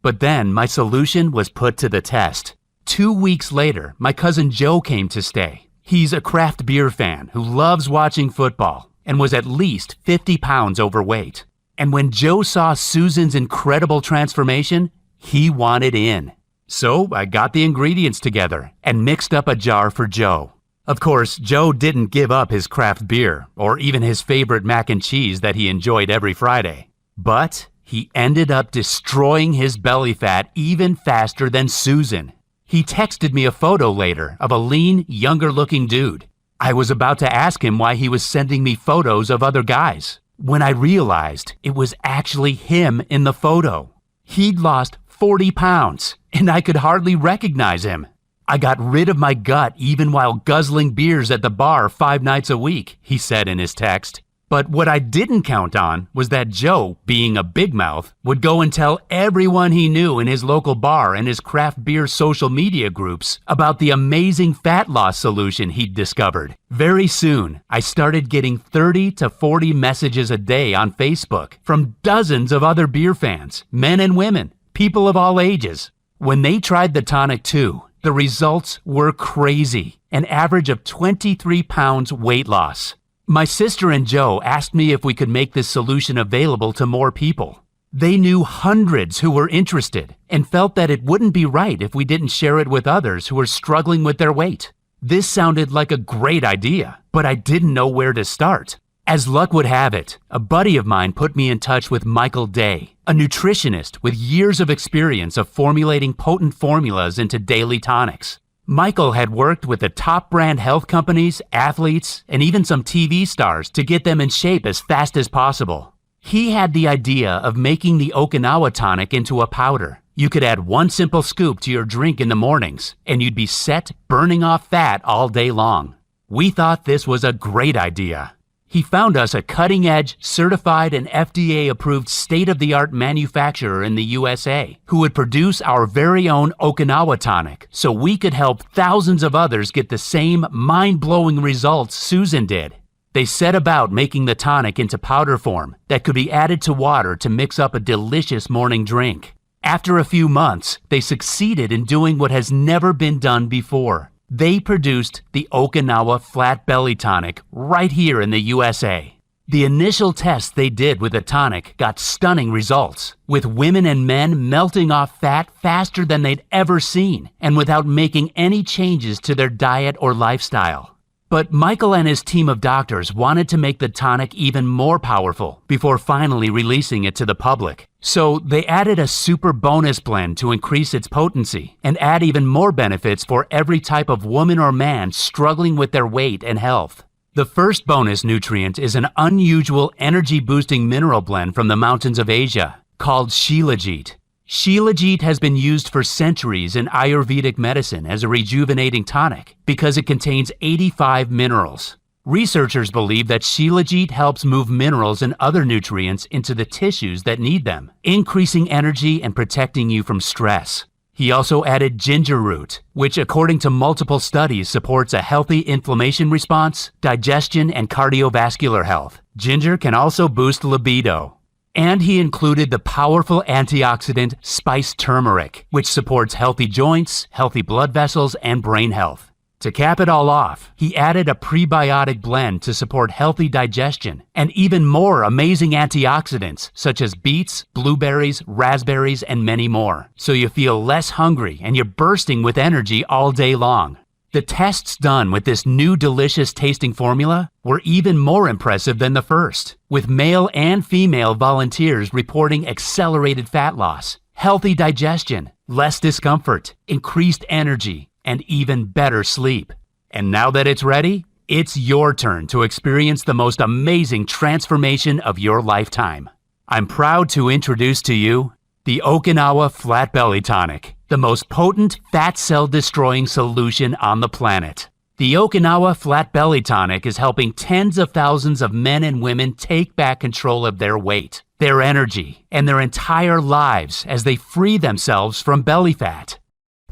But then my solution was put to the test. 2 weeks later, my cousin Joe came to stay. He's a craft beer fan who loves watching football and was at least 50 pounds overweight. And when Joe saw Susan's incredible transformation, he wanted in. So I got the ingredients together and mixed up a jar for Joe. Of course, Joe didn't give up his craft beer or even his favorite mac and cheese that he enjoyed every Friday. But he ended up destroying his belly fat even faster than Susan. He texted me a photo later of a lean, younger-looking dude. I was about to ask him why he was sending me photos of other guys, when I realized it was actually him in the photo. He'd lost 40 pounds, and I could hardly recognize him. I got rid of my gut even while guzzling beers at the bar 5 nights a week, he said in his text. But what I didn't count on was that Joe, being a big mouth, would go and tell everyone he knew in his local bar and his craft beer social media groups about the amazing fat loss solution he'd discovered. Very soon, I started getting 30 to 40 messages a day on Facebook from dozens of other beer fans, men and women, people of all ages. When they tried the tonic too, the results were crazy, an average of 23 pounds weight loss. My sister and Joe asked me if we could make this solution available to more people. They knew hundreds who were interested and felt that it wouldn't be right if we didn't share it with others who were struggling with their weight. This sounded like a great idea, but I didn't know where to start. As luck would have it, a buddy of mine put me in touch with Michael Day, a nutritionist with years of experience of formulating potent formulas into daily tonics. Michael had worked with the top brand health companies, athletes, and even some TV stars to get them in shape as fast as possible. He had the idea of making the Okinawa tonic into a powder. You could add 1 simple scoop to your drink in the mornings, and you'd be set burning off fat all day long. We thought this was a great idea. He found us a cutting-edge, certified and FDA-approved state-of-the-art manufacturer in the USA who would produce our very own Okinawa tonic so we could help thousands of others get the same mind-blowing results Susan did. They set about making the tonic into powder form that could be added to water to mix up a delicious morning drink. After a few months, they succeeded in doing what has never been done before. They produced the Okinawa Flat Belly Tonic right here in the USA. The initial tests they did with the tonic got stunning results, with women and men melting off fat faster than they'd ever seen, and without making any changes to their diet or lifestyle. But Michael and his team of doctors wanted to make the tonic even more powerful before finally releasing it to the public. So they added a super bonus blend to increase its potency and add even more benefits for every type of woman or man struggling with their weight and health. The first bonus nutrient is an unusual energy-boosting mineral blend from the mountains of Asia called Shilajit. Shilajit has been used for centuries in Ayurvedic medicine as a rejuvenating tonic because it contains 85 minerals. Researchers believe that Shilajit helps move minerals and other nutrients into the tissues that need them, increasing energy and protecting you from stress. He also added ginger root, which according to multiple studies supports a healthy inflammation response, digestion, and cardiovascular health. Ginger can also boost libido. And he included the powerful antioxidant spiced turmeric, which supports healthy joints, healthy blood vessels, and brain health. To cap it all off, he added a prebiotic blend to support healthy digestion and even more amazing antioxidants such as beets, blueberries, raspberries, and many more, so you feel less hungry and you're bursting with energy all day long. The tests done with this new delicious tasting formula were even more impressive than the first, with male and female volunteers reporting accelerated fat loss, healthy digestion, less discomfort, increased energy, and even better sleep. And now that it's ready, it's your turn to experience the most amazing transformation of your lifetime. I'm proud to introduce to you the Okinawa Flat Belly Tonic, the most potent fat cell destroying solution on the planet. The Okinawa Flat Belly Tonic is helping tens of thousands of men and women take back control of their weight, their energy, and their entire lives as they free themselves from belly fat.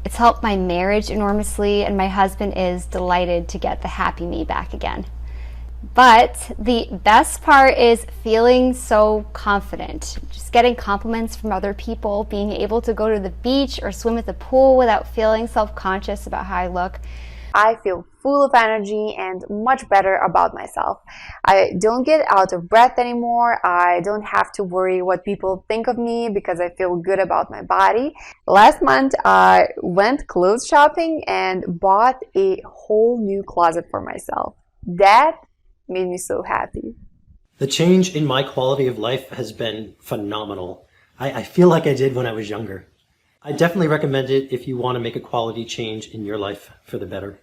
It's helped my marriage enormously, and my husband is delighted to get the happy me back again. But the best part is feeling so confident. Just getting compliments from other people, being able to go to the beach or swim at the pool without feeling self-conscious about how I look. I feel full of energy and much better about myself. I don't get out of breath anymore. I don't have to worry what people think of me because I feel good about my body. Last month, I went clothes shopping and bought a whole new closet for myself. That made me so happy. The change in my quality of life has been phenomenal. I feel like I did when I was younger. I definitely recommend it if you want to make a quality change in your life for the better.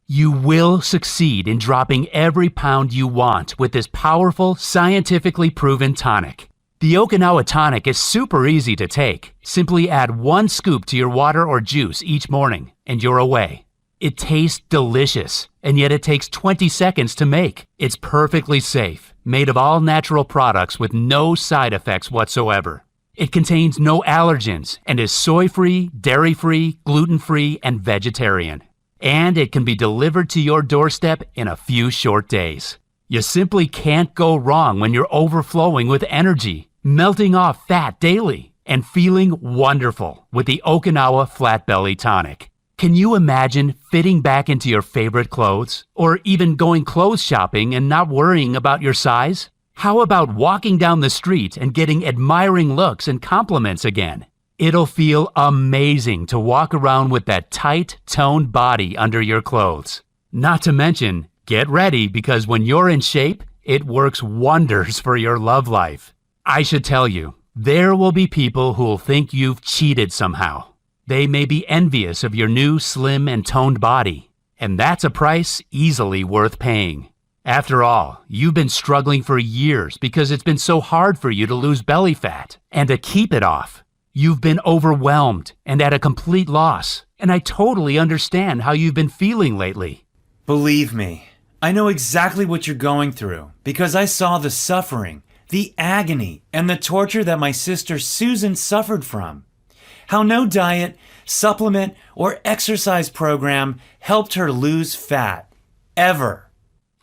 You will succeed in dropping every pound you want with this powerful, scientifically proven tonic. The Okinawa tonic is super easy to take. Simply add 1 scoop to your water or juice each morning, and you're away. It tastes delicious, and yet it takes 20 seconds to make. It's perfectly safe, made of all natural products with no side effects whatsoever. It contains no allergens and is soy-free, dairy-free, gluten-free, and vegetarian. And it can be delivered to your doorstep in a few short days. You simply can't go wrong when you're overflowing with energy, melting off fat daily, and feeling wonderful with the Okinawa Flat Belly Tonic. Can you imagine fitting back into your favorite clothes? Or even going clothes shopping and not worrying about your size? How about walking down the street and getting admiring looks and compliments again? It'll feel amazing to walk around with that tight, toned body under your clothes. Not to mention, get ready because when you're in shape, it works wonders for your love life. I should tell you, there will be people who'll think you've cheated somehow. They may be envious of your new slim and toned body, and that's a price easily worth paying. After all, you've been struggling for years because it's been so hard for you to lose belly fat and to keep it off. You've been overwhelmed and at a complete loss, and I totally understand how you've been feeling lately. Believe me, I know exactly what you're going through because I saw the suffering, the agony, and the torture that my sister Susan suffered from. How no diet, supplement, or exercise program helped her lose fat, ever.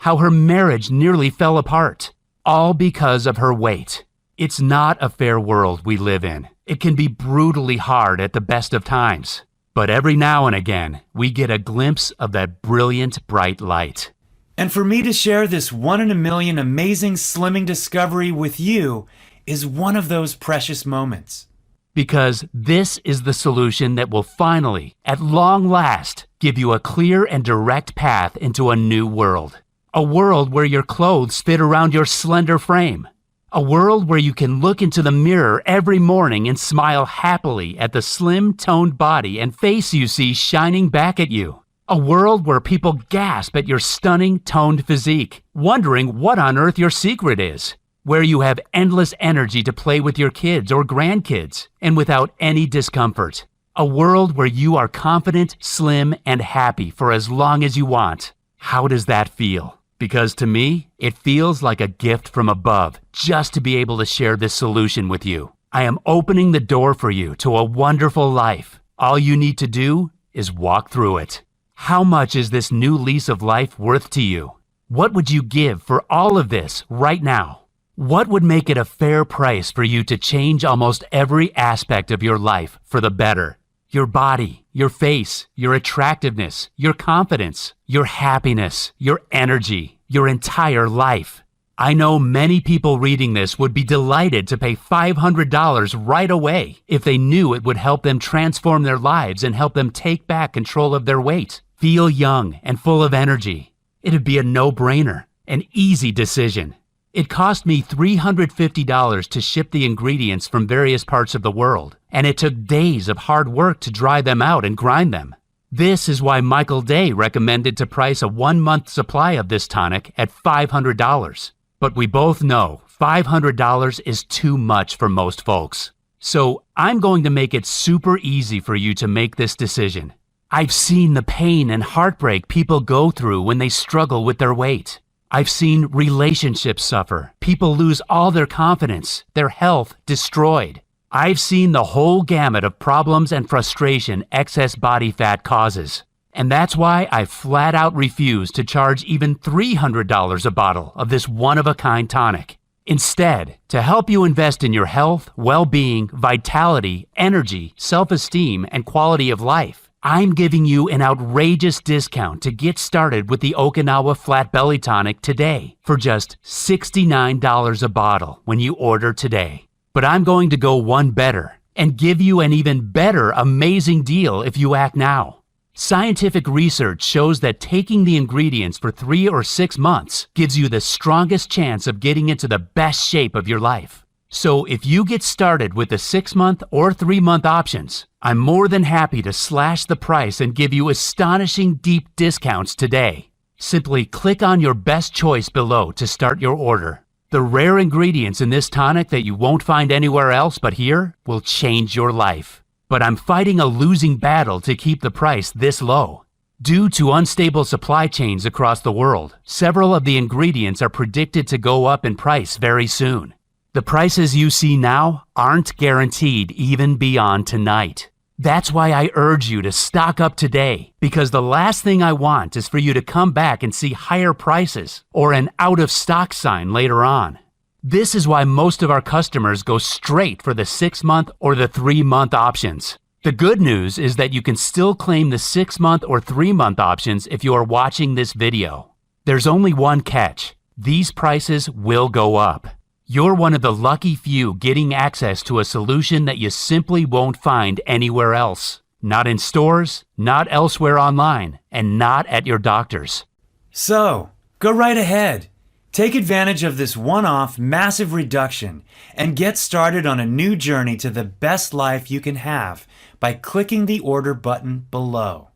How her marriage nearly fell apart, all because of her weight. It's not a fair world we live in. It can be brutally hard at the best of times. But every now and again, we get a glimpse of that brilliant, bright light. And for me to share this 1 in a million amazing slimming discovery with you is one of those precious moments. Because this is the solution that will finally, at long last, give you a clear and direct path into a new world. A world where your clothes fit around your slender frame. A world where you can look into the mirror every morning and smile happily at the slim, toned body and face you see shining back at you. A world where people gasp at your stunning, toned physique, wondering what on earth your secret is. Where you have endless energy to play with your kids or grandkids, and without any discomfort. A world where you are confident, slim, and happy for as long as you want. How does that feel? Because to me, it feels like a gift from above just to be able to share this solution with you. I am opening the door for you to a wonderful life. All you need to do is walk through it. How much is this new lease of life worth to you? What would you give for all of this right now? What would make it a fair price for you to change almost every aspect of your life for the better? Your body, your face, your attractiveness, your confidence, your happiness, your energy, your entire life. I know many people reading this would be delighted to pay $500 right away if they knew it would help them transform their lives and help them take back control of their weight, feel young and full of energy. It'd be a no-brainer, an easy decision. It cost me $350 to ship the ingredients from various parts of the world, and it took days of hard work to dry them out and grind them. This is why Michael Day recommended to price a 1-month supply of this tonic at $500. But we both know $500 is too much for most folks. So I'm going to make it super easy for you to make this decision. I've seen the pain and heartbreak people go through when they struggle with their weight. I've seen relationships suffer, people lose all their confidence, their health destroyed. I've seen the whole gamut of problems and frustration excess body fat causes. And that's why I flat out refuse to charge even $300 a bottle of this one-of-a-kind tonic. Instead, to help you invest in your health, well-being, vitality, energy, self-esteem, and quality of life, I'm giving you an outrageous discount to get started with the Okinawa Flat Belly Tonic today for just $69 a bottle when you order today. But I'm going to go one better and give you an even better amazing deal if you act now. Scientific research shows that taking the ingredients for 3 or 6 months gives you the strongest chance of getting into the best shape of your life. So if you get started with the 6-month or 3-month options, I'm more than happy to slash the price and give you astonishing deep discounts today. Simply click on your best choice below to start your order. The rare ingredients in this tonic that you won't find anywhere else but here will change your life. But I'm fighting a losing battle to keep the price this low. Due to unstable supply chains across the world, several of the ingredients are predicted to go up in price very soon. The prices you see now aren't guaranteed even beyond tonight. That's why I urge you to stock up today, because the last thing I want is for you to come back and see higher prices or an out of stock sign later on. This is why most of our customers go straight for the 6-month or the 3-month options. The good news is that you can still claim the 6-month or 3-month options if you are watching this video. There's only one catch. These prices will go up. You're one of the lucky few getting access to a solution that you simply won't find anywhere else. Not in stores, not elsewhere online, and not at your doctor's. So, go right ahead. Take advantage of this one-off massive reduction and get started on a new journey to the best life you can have by clicking the order button below.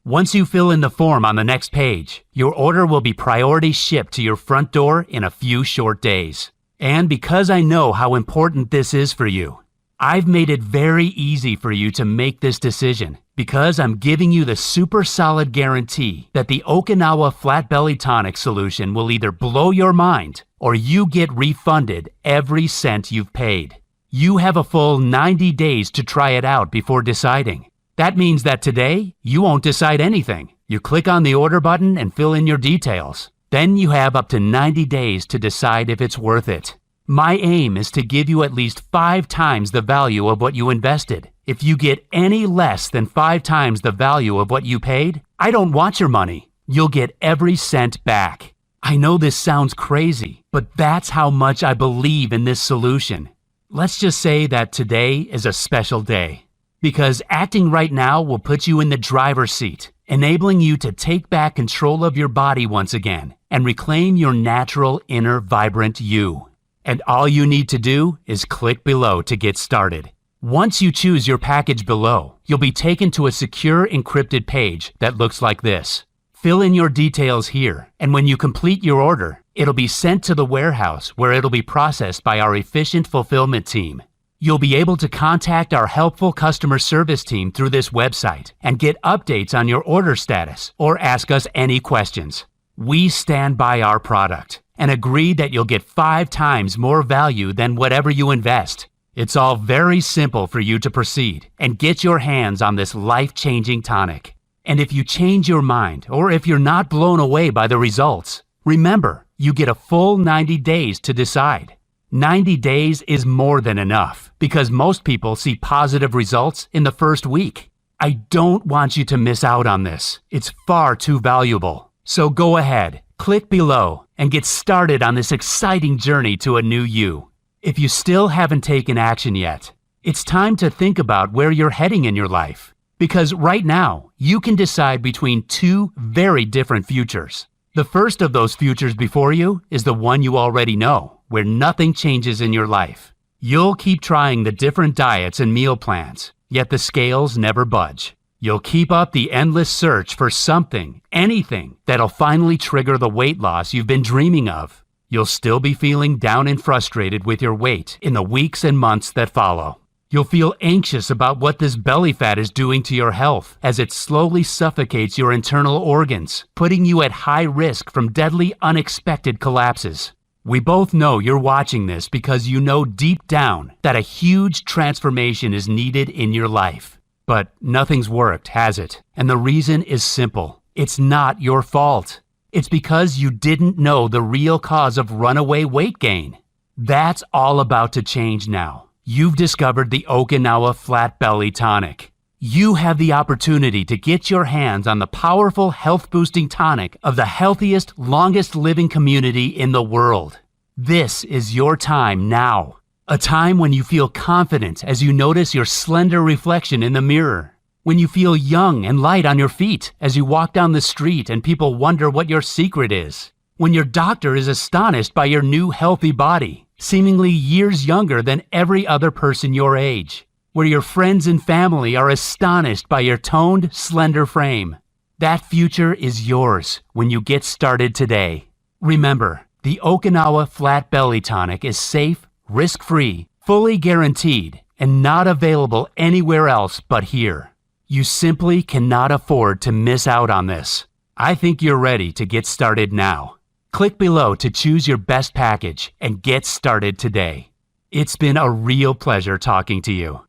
Once you fill in the form on the next page, your order will be priority shipped to your front door in a few short days. And because I know how important this is for you, I've made it very easy for you to make this decision because I'm giving you the super solid guarantee that the Okinawa Flat Belly Tonic solution will either blow your mind or you get refunded every cent you've paid. You have a full 90 days to try it out before deciding. That means that today, you won't decide anything. You click on the order button and fill in your details. Then you have up to 90 days to decide if it's worth it. My aim is to give you at least 5 times the value of what you invested. If you get any less than 5 times the value of what you paid, I don't want your money. You'll get every cent back. I know this sounds crazy, but that's how much I believe in this solution. Let's just say that today is a special day. Because acting right now will put you in the driver's seat, enabling you to take back control of your body once again and reclaim your natural inner vibrant you. And all you need to do is click below to get started. Once you choose your package below, you'll be taken to a secure encrypted page that looks like this. Fill in your details here, and when you complete your order, it'll be sent to the warehouse where it'll be processed by our efficient fulfillment team. You'll be able to contact our helpful customer service team through this website and get updates on your order status or ask us any questions. We stand by our product and agree that you'll get 5 times more value than whatever you invest. It's all very simple for you to proceed and get your hands on this life-changing tonic. And if you change your mind, or if you're not blown away by the results, remember, you get a full 90 days to decide. 90 days is more than enough because most people see positive results in the first week. I don't want you to miss out on this. It's far too valuable. So go ahead, click below, and get started on this exciting journey to a new you. If you still haven't taken action yet, it's time to think about where you're heading in your life. Because right now, you can decide between 2 very different futures. The first of those futures before you is the one you already know, where nothing changes in your life. You'll keep trying the different diets and meal plans, yet the scales never budge. You'll keep up the endless search for something, anything, that'll finally trigger the weight loss you've been dreaming of. You'll still be feeling down and frustrated with your weight in the weeks and months that follow. You'll feel anxious about what this belly fat is doing to your health as it slowly suffocates your internal organs, putting you at high risk from deadly unexpected collapses. We both know you're watching this because you know deep down that a huge transformation is needed in your life. But nothing's worked, has it? And the reason is simple. It's not your fault. It's because you didn't know the real cause of runaway weight gain. That's all about to change now. You've discovered the Okinawa Flat Belly Tonic. You have the opportunity to get your hands on the powerful health-boosting tonic of the healthiest, longest-living community in the world. This is your time now. A time when you feel confident as you notice your slender reflection in the mirror. When you feel young and light on your feet as you walk down the street and people wonder what your secret is. When your doctor is astonished by your new healthy body, seemingly years younger than every other person your age. Where your friends and family are astonished by your toned, slender frame. That future is yours when you get started today. Remember, the Okinawa Flat Belly Tonic is safe, risk-free, fully guaranteed, and not available anywhere else but here. You simply cannot afford to miss out on this. I think you're ready to get started now. Click below to choose your best package and get started today. It's been a real pleasure talking to you.